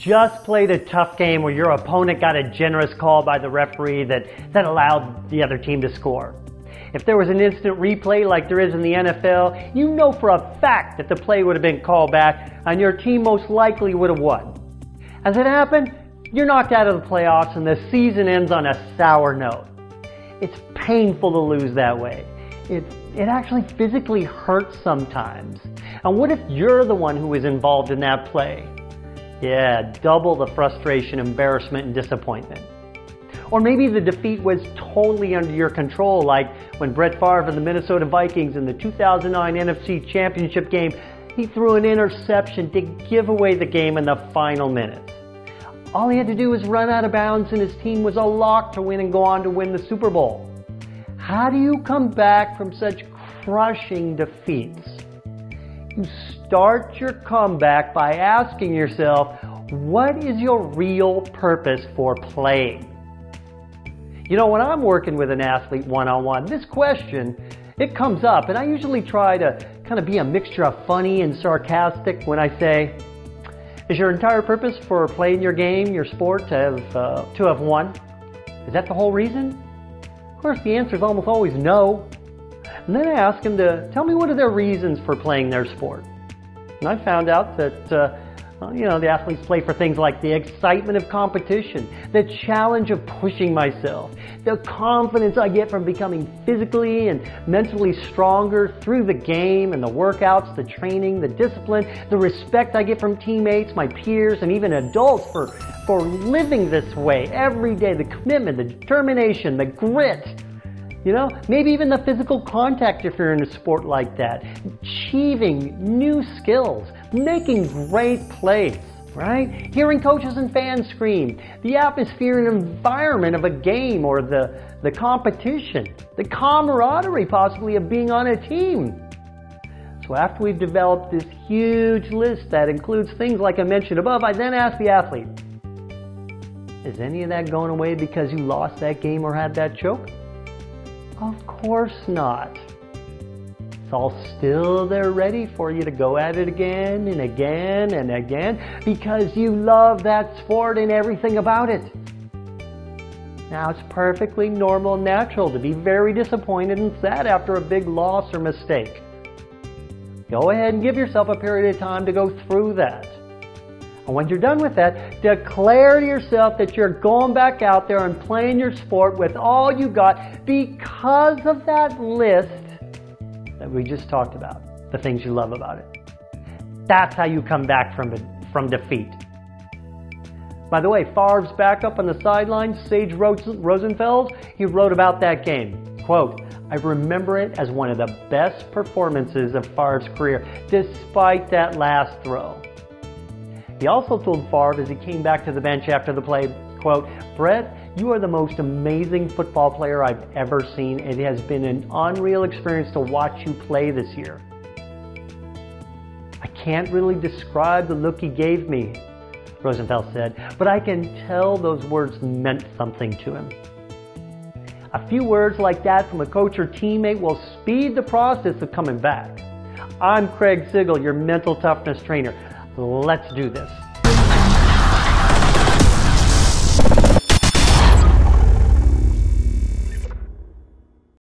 just played a tough game where your opponent got a generous call by the referee that allowed the other team to score. If there was an instant replay like there is in the NFL, you know for a fact that the play would have been called back and your team most likely would have won. As it happened, you're knocked out of the playoffs and the season ends on a sour note. It's painful to lose that way. It actually physically hurts sometimes. And what if you're the one who was involved in that play? Yeah, double the frustration, embarrassment, and disappointment. Or maybe the defeat was totally under your control, like when Brett Favre of the Minnesota Vikings in the 2009 NFC Championship game, he threw an interception to give away the game in the final minutes. All he had to do was run out of bounds and his team was a lock to win and go on to win the Super Bowl. How do you come back from such crushing defeats? You start your comeback by asking yourself, what is your real purpose for playing? You know, when I'm working with an athlete one-on-one, this question, it comes up, and I usually try to kind of be a mixture of funny and sarcastic when I say, is your entire purpose for playing your game, your sport, to have won? Is that the whole reason? Of course, the answer is almost always no. And then I ask them to tell me what are their reasons for playing their sport. And I found out that the athletes play for things like the excitement of competition, the challenge of pushing myself, the confidence I get from becoming physically and mentally stronger through the game and the workouts, the training, the discipline, the respect I get from teammates, my peers, and even adults for living this way every day, the commitment, the determination, the grit. You know, maybe even the physical contact if you're in a sport like that, achieving new skills, making great plays, right? Hearing coaches and fans scream, the atmosphere and environment of a game or the competition, the camaraderie possibly of being on a team. So after we've developed this huge list that includes things like I mentioned above, I then ask the athlete, is any of that going away because you lost that game or had that choke? Of course not. It's all still there ready for you to go at it again and again and again because you love that sport and everything about it. Now, it's perfectly normal and natural to be very disappointed and sad after a big loss or mistake. Go ahead and give yourself a period of time to go through that. And when you're done with that, declare to yourself that you're going back out there and playing your sport with all you got because of that list that we just talked about, the things you love about it. That's how you come back from defeat. By the way, Favre's backup on the sidelines, Sage Rosenfels, he wrote about that game. Quote, I remember it as one of the best performances of Favre's career, despite that last throw. He also told Favre as he came back to the bench after the play, quote, Brett, you are the most amazing football player I've ever seen. It has been an unreal experience to watch you play this year. I can't really describe the look he gave me, Rosenfeld said, but I can tell those words meant something to him. A few words like that from a coach or teammate will speed the process of coming back. I'm Craig Sigl, your mental toughness trainer. Let's do this.